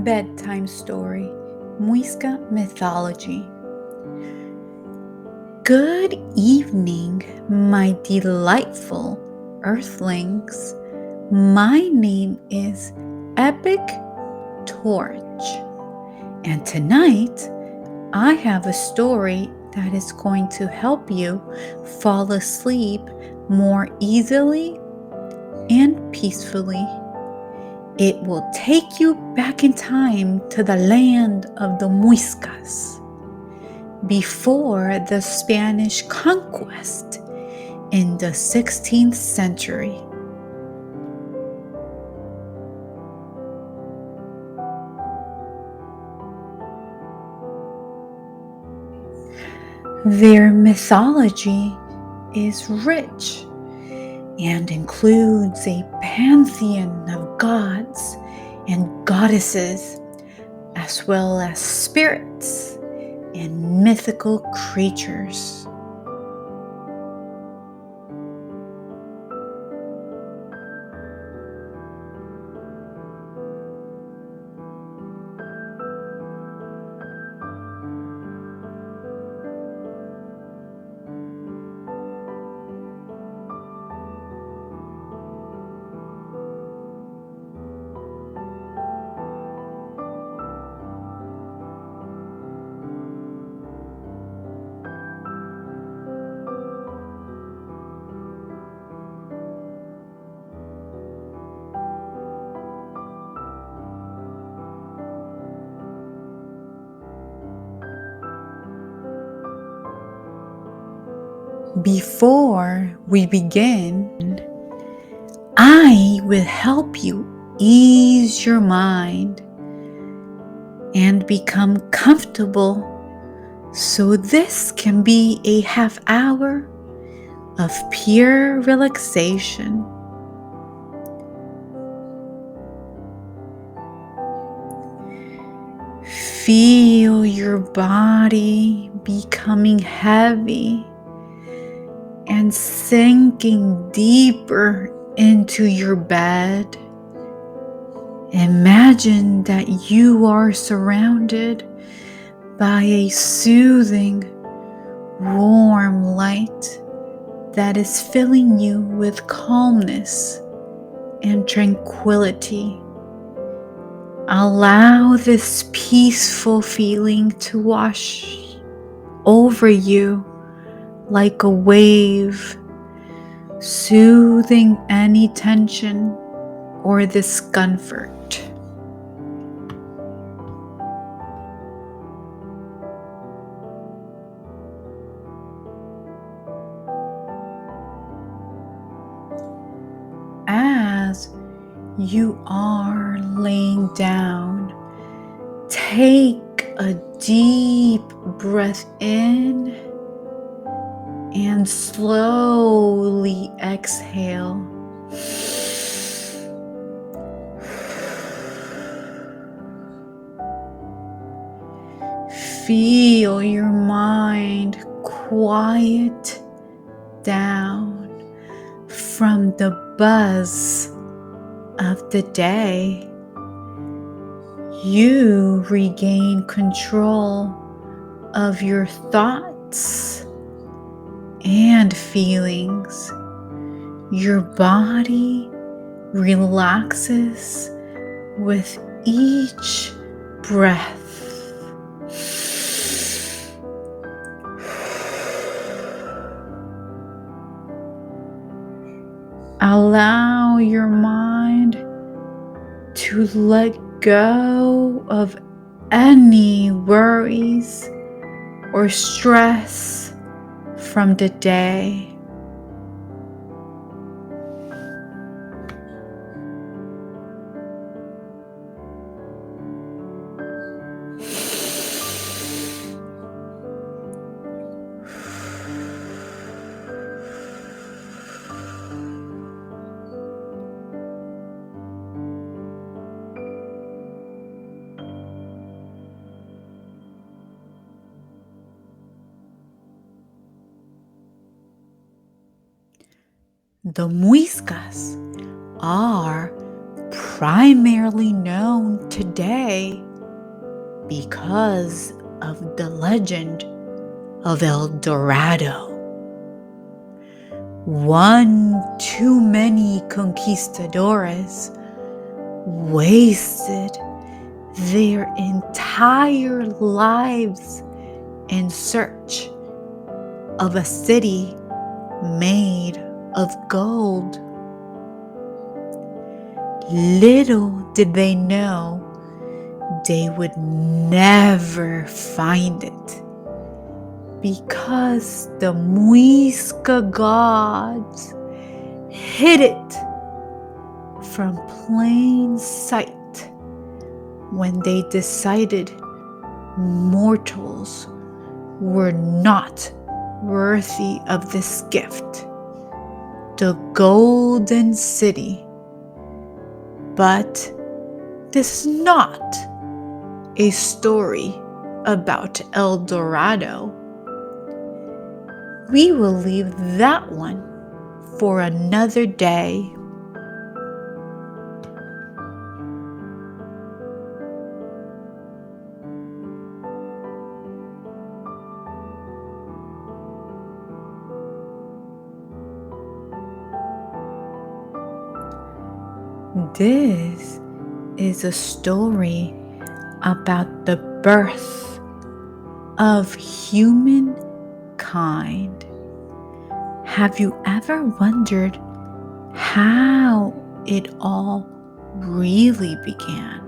Bedtime story, Muisca Mythology. Good evening, my delightful earthlings. My name is Epic Torch, and tonight I have a story that is going to help you fall asleep more easily and peacefully. It will take you back in time to the land of the Muiscas before the Spanish conquest in the 16th century. Their mythology is rich and includes a pantheon of gods and goddesses, as well as spirits and mythical creatures. Before we begin, I will help you ease your mind and become comfortable so this can be a half hour of pure relaxation. Feel your body becoming heavy and sinking deeper into your bed. Imagine that you are surrounded by a soothing, warm light that is filling you with calmness and tranquility. Allow this peaceful feeling to wash over you like a wave, soothing any tension or discomfort. As you are laying down, take a deep breath in and slowly exhale. Feel your mind quiet down from the buzz of the day. You regain control of your thoughts and feelings. Your body relaxes with each breath. Allow your mind to let go of any worries or stress from the day. The Muiscas are primarily known today because of the legend of El Dorado. One too many conquistadores wasted their entire lives in search of a city made of gold. Little did they know they would never find it, because the Muisca gods hid it from plain sight when they decided mortals were not worthy of this gift, the Golden City. But this is not a story about El Dorado. We will leave that one for another day. This is a story about the birth of humankind. Have you ever wondered how it all really began?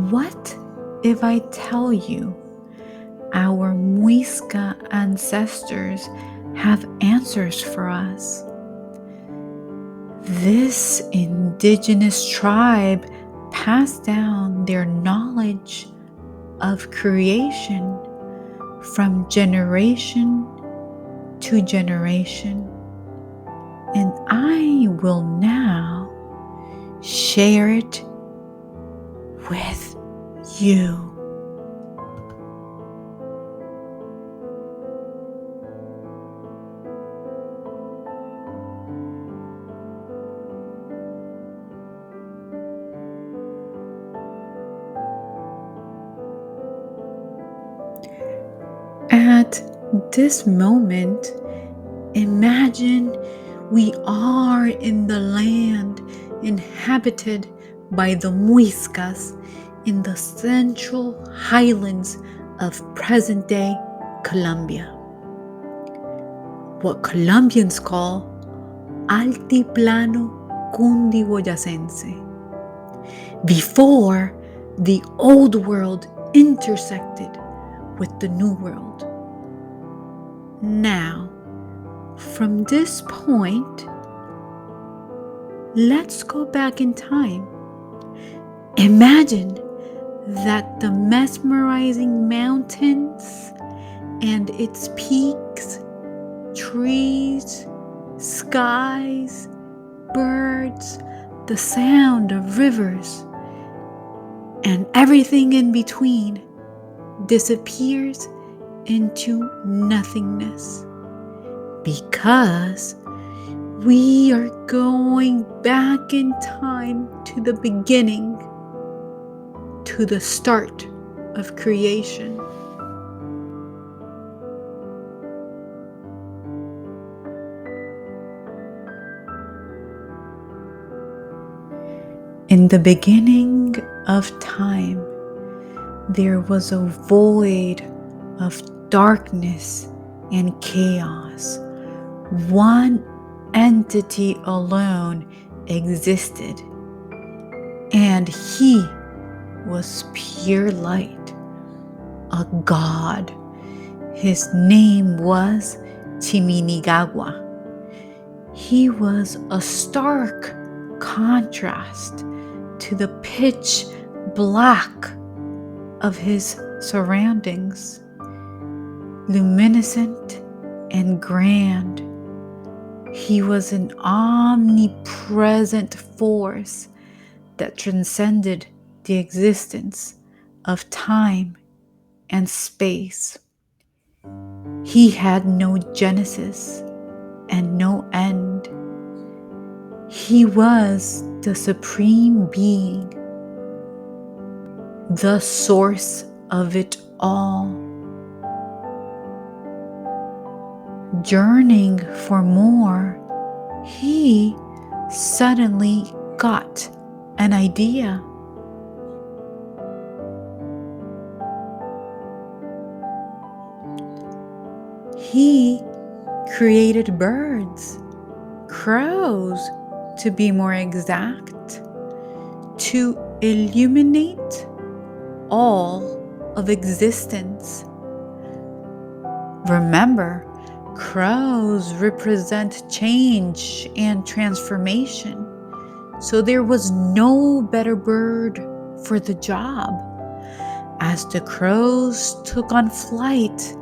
What if I tell you our Muisca ancestors have answers for us? This indigenous tribe passed down their knowledge of creation from generation to generation, and I will now share it with you. At this moment, imagine we are in the land inhabited by the Muiscas in the central highlands of present-day Colombia. What Colombians call Altiplano Cundiboyacense. Before the old world intersected with the new world. Now, from this point, let's go back in time. Imagine that the mesmerizing mountains and its peaks, trees, skies, birds, the sound of rivers, and everything in between disappears into nothingness, because we are going back in time to the beginning, to the start of creation. In the beginning of time, there was a void of darkness and chaos. One entity alone existed, and he was pure light, a god. His name was Chiminigagua. He was a stark contrast to the pitch black of his surroundings. Luminescent and grand, he was an omnipresent force that transcended the existence of time and space. He had no genesis and no end. He was the Supreme Being, the source of it all. Yearning for more, he suddenly got an idea. He created birds, crows to be more exact, to illuminate all of existence. Remember, crows represent change and transformation, so there was no better bird for the job. As the crows took on flight,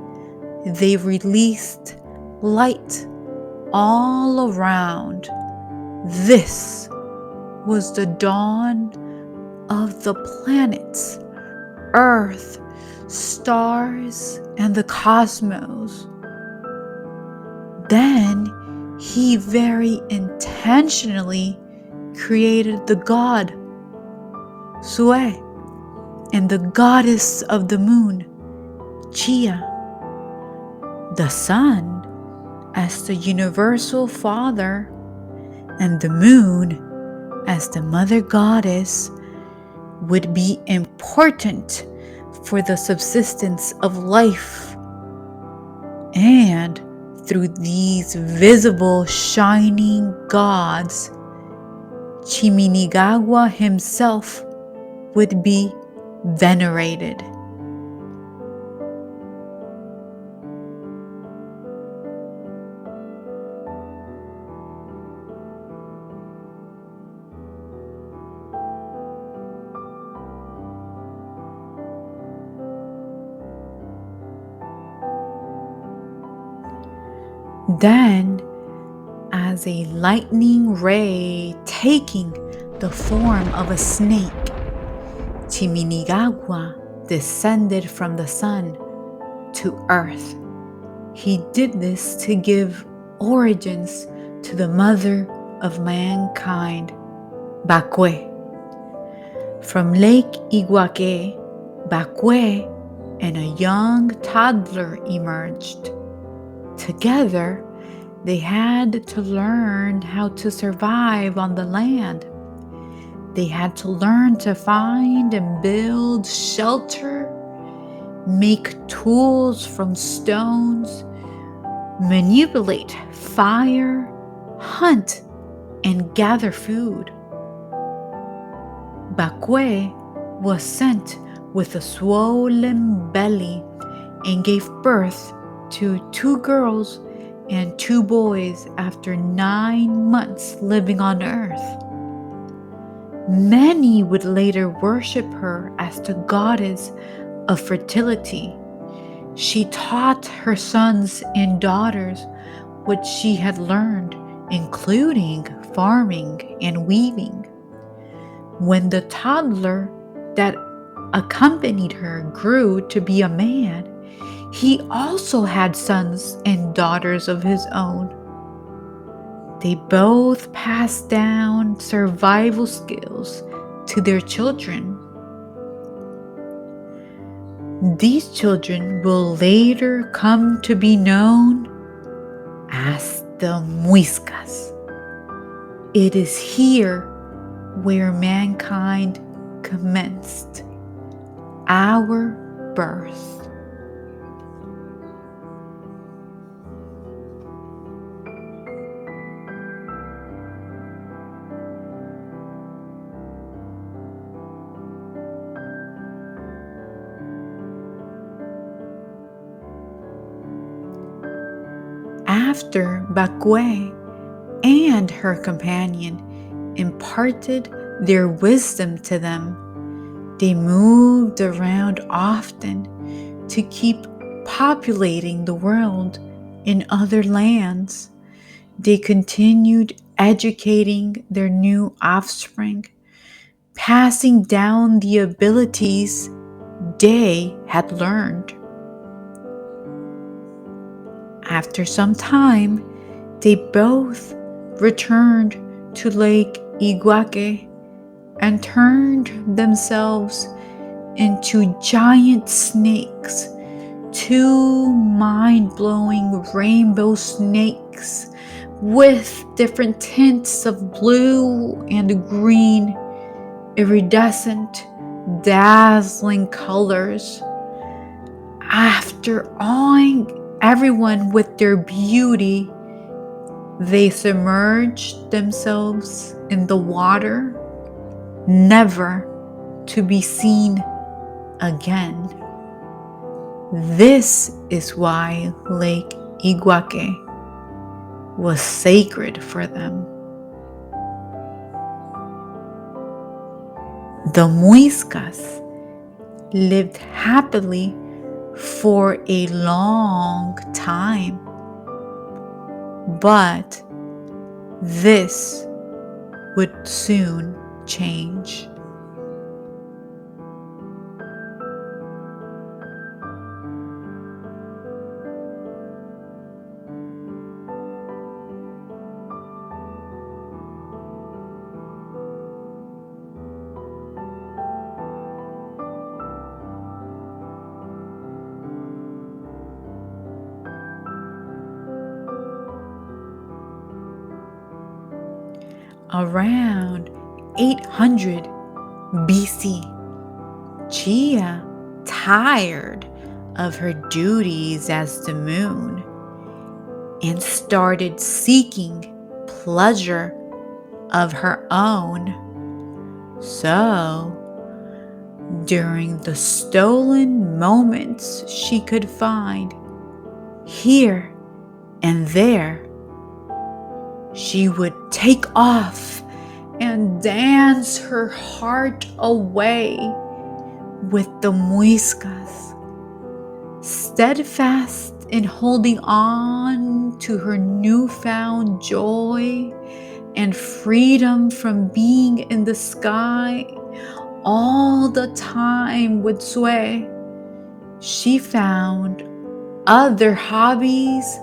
they released light all around. This was the dawn of the planets, Earth, stars, and the cosmos. Then he very intentionally created the god, Sue, and the goddess of the moon, Chia, the sun as the universal father, and the moon as the mother goddess would be important for the subsistence of life. And through these visible shining gods, Chiminigagua himself would be venerated. Then, as a lightning ray taking the form of a snake, Chiminigagua descended from the sun to earth. He did this to give origins to the mother of mankind, Bachue. From Lake Iguaque, Bachue and a young toddler emerged. Together, they had to learn how to survive on the land. They had to learn to find and build shelter, make tools from stones, manipulate fire, hunt, and gather food. Bachue was sent with a swollen belly and gave birth to 2 girls and 2 boys after 9 months living on earth. Many would later worship her as the goddess of fertility. She taught her sons and daughters what she had learned, including farming and weaving. When the toddler that accompanied her grew to be a man, he also had sons and daughters of his own. They both passed down survival skills to their children. These children will later come to be known as the Muiscas. It is here where mankind commenced, our birth. After Bachue and her companion imparted their wisdom to them, they moved around often to keep populating the world in other lands. They continued educating their new offspring, passing down the abilities they had learned. After some time, they both returned to Lake Iguaque and turned themselves into giant snakes, two mind-blowing rainbow snakes with different tints of blue and green, iridescent, dazzling colors. After awing everyone with their beauty, they submerged themselves in the water, never to be seen again. This is why Lake Iguaque was sacred for them. The Muiscas lived happily for a long time, but this would soon change. Around 800 BC, Chia, tired of her duties as the moon, and started seeking pleasure of her own. So, during the stolen moments she could find here and there, she would take off and dance her heart away with the Muiscas, steadfast in holding on to her newfound joy and freedom from being in the sky all the time with Sue. She found other hobbies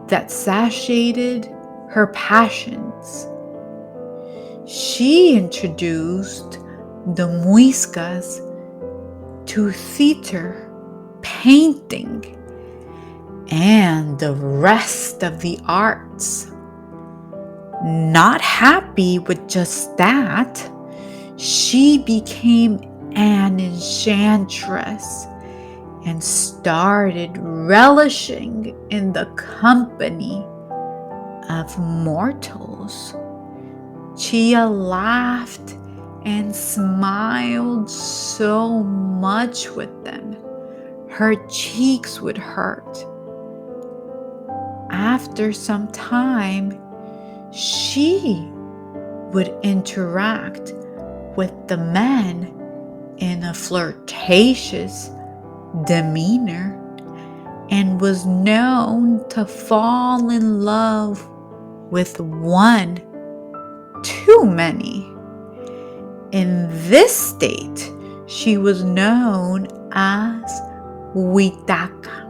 that satiated her passions. She introduced the Muiscas to theater, painting, and the rest of the arts. Not happy with just that, she became an enchantress and started relishing in the company of mortals. Chia laughed and smiled so much with them, her cheeks would hurt. After some time, she would interact with the men in a flirtatious demeanor and was known to fall in love with one too many. In this state, she was known as Huitaca.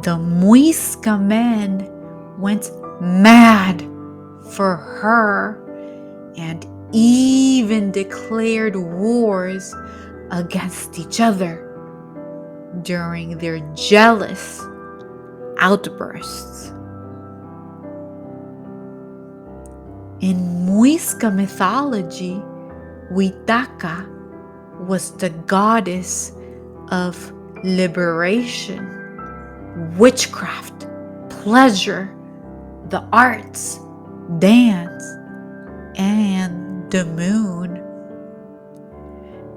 The Muisca men went mad for her and even declared wars against each other during their jealous outbursts. In Muisca mythology, Huitaca was the goddess of liberation, witchcraft, pleasure, the arts, dance, and the moon.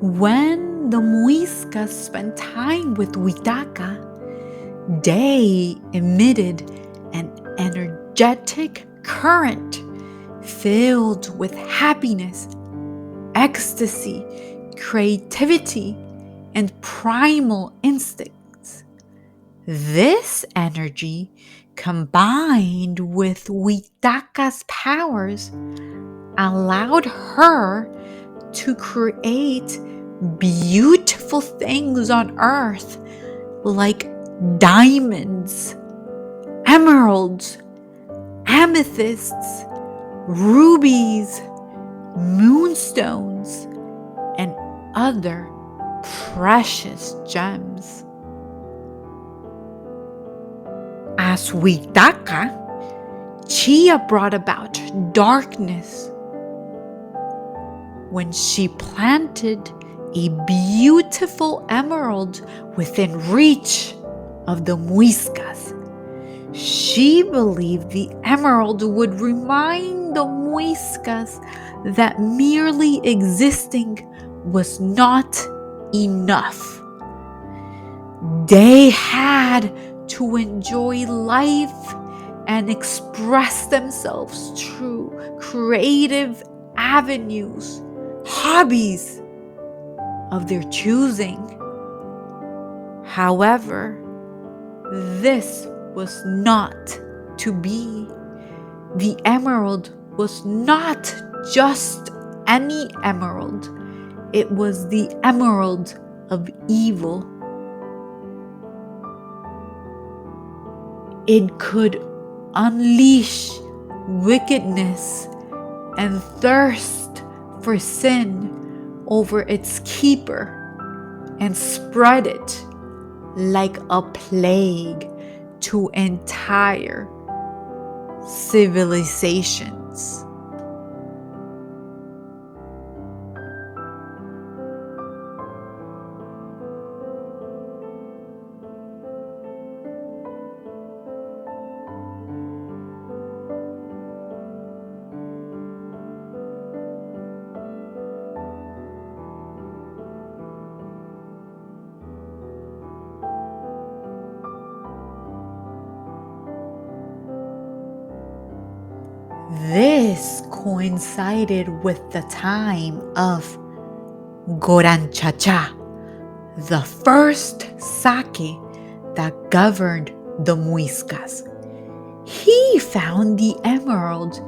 When the Muiscas spent time with Huitaca, they emitted an energetic current filled with happiness, ecstasy, creativity, and primal instincts. This energy, combined with Huitaca's powers, allowed her to create beautiful things on earth like diamonds, emeralds, amethysts, rubies, moonstones, and other precious gems. As Huitaca, Chia brought about darkness when she planted a beautiful emerald within reach of the Muiscas. She believed the emerald would remind the Muiscas that merely existing was not enough. They had to enjoy life and express themselves through creative avenues, hobbies of their choosing. However, this was not to be. The emerald was not just any emerald. It was the emerald of evil. It could unleash wickedness and thirst for sin over its keeper and spread it like a plague to entire civilizations. This coincided with the time of Goranchacha, the first sake that governed the Muiscas. He found the emerald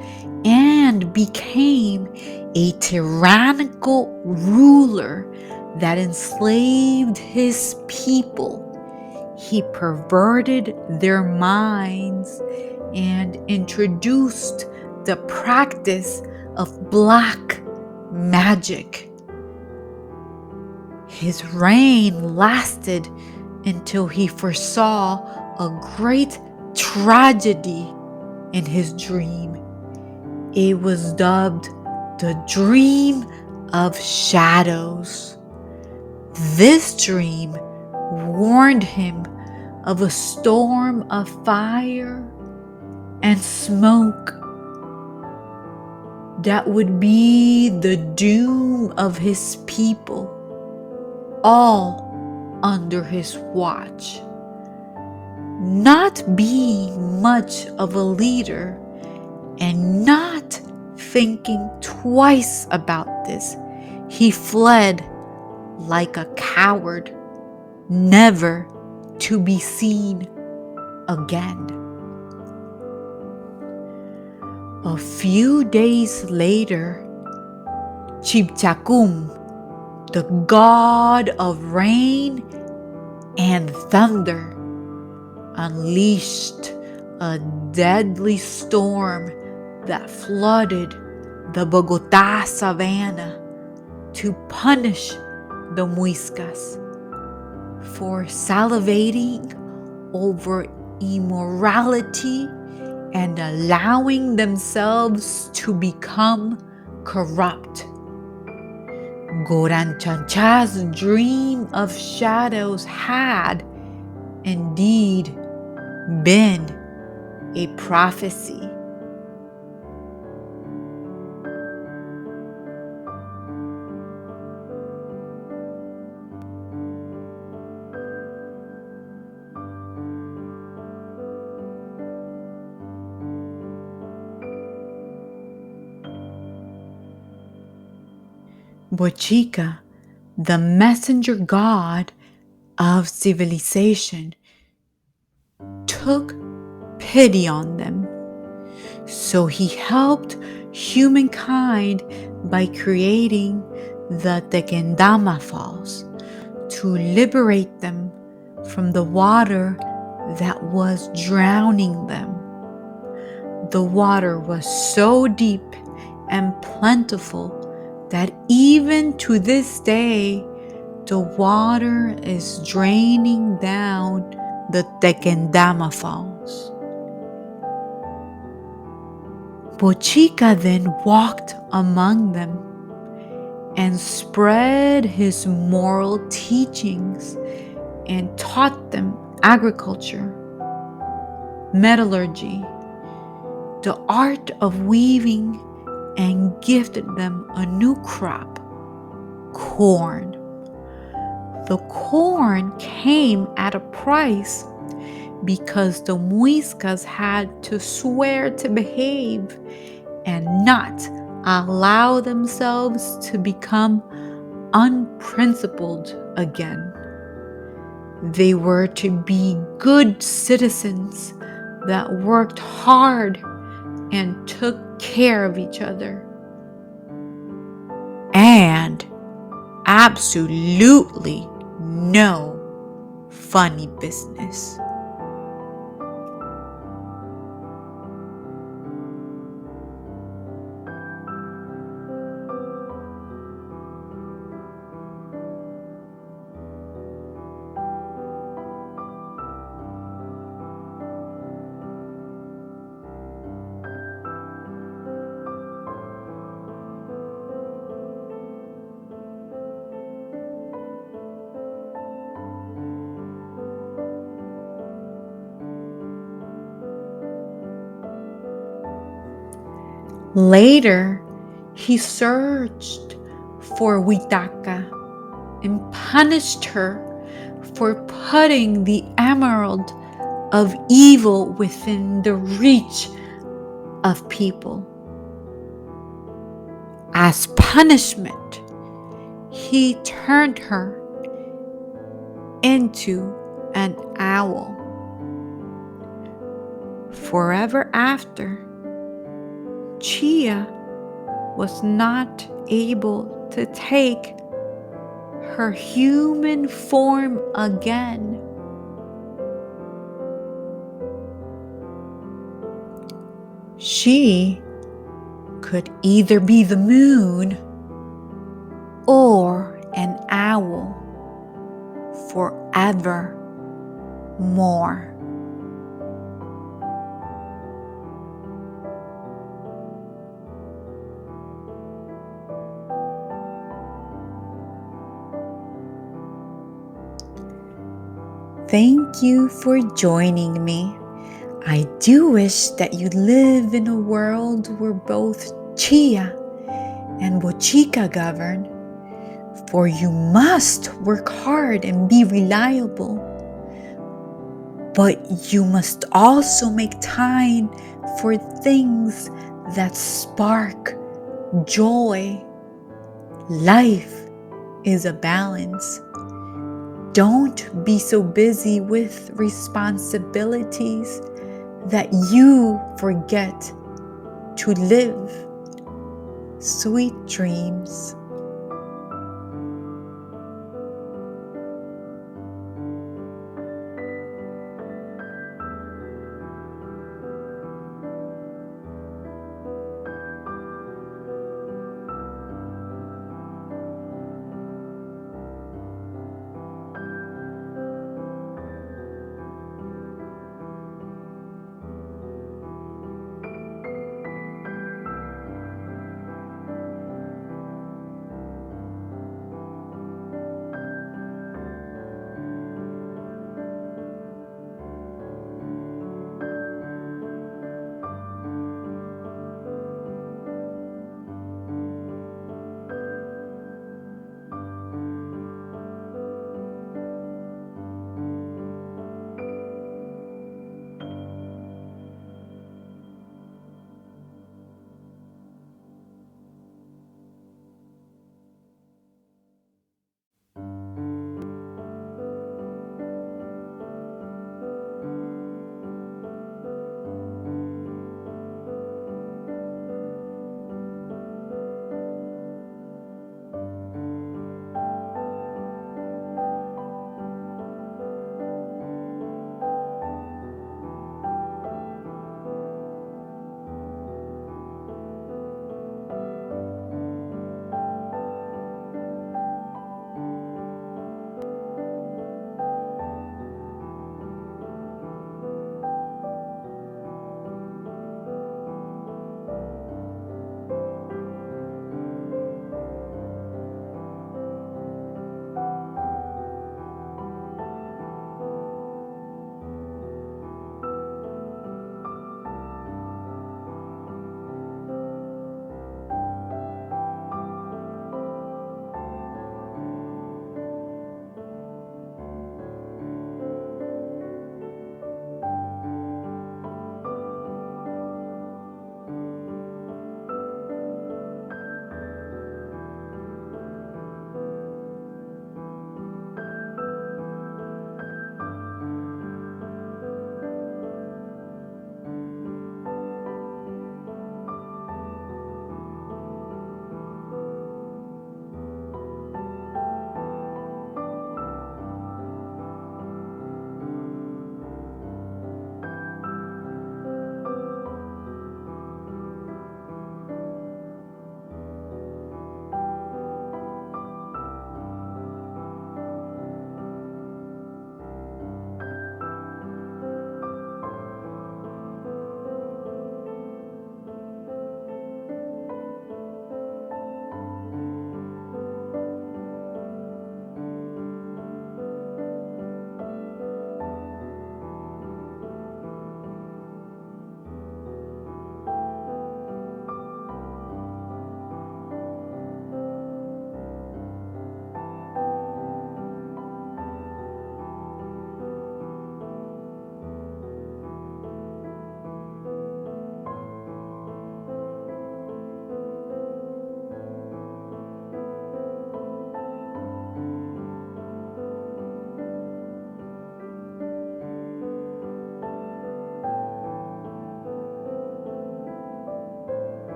and became a tyrannical ruler that enslaved his people. He perverted their minds and introduced the practice of black magic. His reign lasted until he foresaw a great tragedy in his dream. It was dubbed the Dream of Shadows. This dream warned him of a storm of fire and smoke that would be the doom of his people, all under his watch. Not being much of a leader and not thinking twice about this, he fled like a coward, never to be seen again. A few days later, Chibchacum, the god of rain and thunder, unleashed a deadly storm that flooded the Bogotá savannah to punish the Muiscas for salivating over immorality and allowing themselves to become corrupt. Goranchacha's dream of shadows had indeed been a prophecy. Bochica, the messenger god of civilization, took pity on them. So he helped humankind by creating the Tequendama Falls to liberate them from the water that was drowning them. The water was so deep and plentiful that even to this day, the water is draining down the Tequendama Falls. Bochica then walked among them and spread his moral teachings and taught them agriculture, metallurgy, the art of weaving, and gifted them a new crop, corn. The corn came at a price because the Muiscas had to swear to behave and not allow themselves to become unprincipled again. They were to be good citizens that worked hard and took care of each other. And absolutely no funny business. Later, he searched for Huitaca and punished her for putting the emerald of evil within the reach of people. As punishment, he turned her into an owl. Forever after, Chia was not able to take her human form again. She could either be the moon or an owl forevermore. Thank you for joining me. I do wish that you live in a world where both Chia and Bochica govern, for you must work hard and be reliable. But you must also make time for things that spark joy. Life is a balance. Don't be so busy with responsibilities that you forget to live. Sweet dreams.